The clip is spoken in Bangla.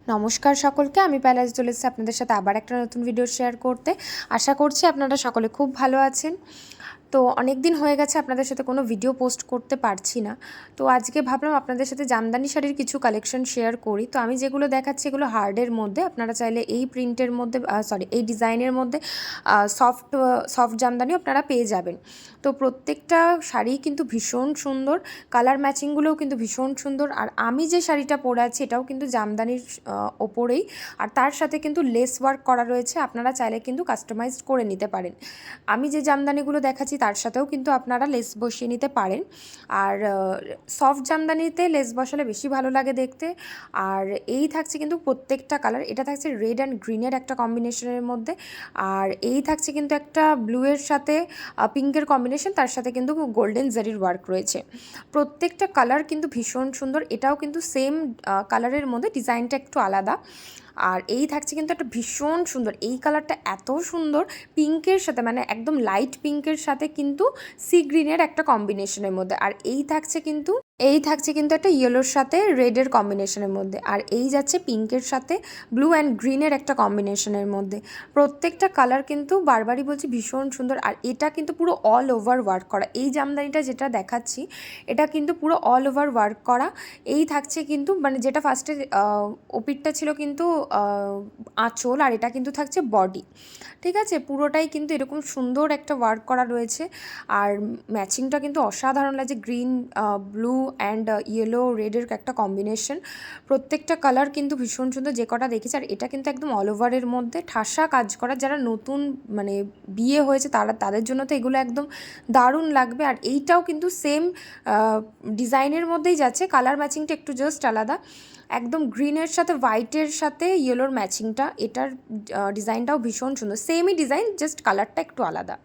নমস্কার সকলকে, আমি প্যালাস চলে এসেছি আপনাদের সাথে আবার একটা নতুন ভিডিও শেয়ার করতে। আশা করছি আপনারা সকলে খুব ভালো আছেন। তো অনেক দিন হয়ে গেছে আপনাদের সাথে কোনো ভিডিও পোস্ট করতে পারছি না। তো আজকে ভাবলাম আপনাদের সাথে জামদানি শাড়ির কিছু কালেকশন শেয়ার করি। তো আমি যেগুলো দেখাচ্ছি এগুলো হার্ডের মধ্যে, আপনারা চাইলে এই প্রিন্টের মধ্যে এই ডিজাইনের মধ্যে সফট সফট জামদানিও আপনারা পেয়ে যাবেন। তো প্রত্যেকটা শাড়ি কিন্তু ভীষণ সুন্দর, কালার ম্যাচিংগুলোও কিন্তু ভীষণ সুন্দর। আর আমি যে শাড়িটা পরে আছি এটাও কিন্তু জামদানির ওপরেই, আর তার সাথে কিন্তু লেস ওয়ার্ক করা রয়েছে, আপনারা চাইলে কিন্তু কাস্টমাইজড করে নিতে পারেন। আমি যে জামদানিগুলো দেখাচ্ছি তার সাথেও কিন্তু আপনারা লেস বসিয়ে নিতে পারেন। আর সফট জামদানিতে লেস বসালে বেশি ভালো লাগে দেখতে। আর এই থাকছে কিন্তু প্রত্যেকটা কালার, এটা থাকছে রেড অ্যান্ড গ্রিনের একটা কম্বিনেশনের মধ্যে, আর এই থাকছে কিন্তু একটা ব্লুয়ের সাথে পিঙ্কের কম্বিনেশন, তার সাথে কিন্তু গোল্ডেন জারির ওয়ার্ক রয়েছে। প্রত্যেকটা কালার কিন্তু ভীষণ সুন্দর, এটাও কিন্তু সেম কালারের মধ্যে, ডিজাইনটা একটু আলাদা। আর এই থাকছে কিন্তু একটা ভীষণ সুন্দর, এই কালারটা এত সুন্দর, পিঙ্কের সাথে মানে একদম লাইট পিঙ্কের সাথে কিন্তু সি গ্রিনের একটা কম্বিনেশনের মধ্যে। আর এই থাকছে কিন্তু একটা ইয়েলোর সাথে রেডের কম্বিনেশনের মধ্যে, আর এই যাচ্ছে পিঙ্কের সাথে ব্লু অ্যান্ড গ্রিনের একটা কম্বিনেশনের মধ্যে। প্রত্যেকটা কালার কিন্তু বারবারই বলছি ভীষণ সুন্দর। আর এটা কিন্তু পুরো অল ওভার ওয়ার্ক করা, এই জামদানিটা যেটা দেখাচ্ছি এটা কিন্তু পুরো অল ওভার ওয়ার্ক করা। এই থাকছে কিন্তু মানে যেটা ফার্স্টে ওপিটটা ছিল কিন্তু আঁচল, আর এটা কিন্তু থাকছে বডি। ঠিক আছে, পুরোটাই কিন্তু এরকম সুন্দর একটা ওয়ার্ক করা রয়েছে। আর ম্যাচিংটা কিন্তু অসাধারণ লাগছে, গ্রিন ব্লু অ্যান্ড ইয়েলো রেডের একটা কম্বিনেশন। প্রত্যেকটা কালার কিন্তু ভীষণ সুন্দর যে কটা দেখেছি। আর এটা কিন্তু একদম অল ওভারের মধ্যে ঠাসা কাজ করা, যারা নতুন মানে বিয়ে হয়েছে তাদের জন্য তো এগুলো একদম দারুণ লাগবে। আর এইটাও কিন্তু সেম ডিজাইনের মধ্যেই যাচ্ছে, কালার ম্যাচিংটা একটু জাস্ট আলাদা। একদম গ্রিনের সাথে হোয়াইটের সাথে ইয়েলোর ম্যাচিংটা, এটার ডিজাইনটাও ভীষণ সুন্দর, সেমই ডিজাইন জাস্ট কালারটা একটু আলাদা।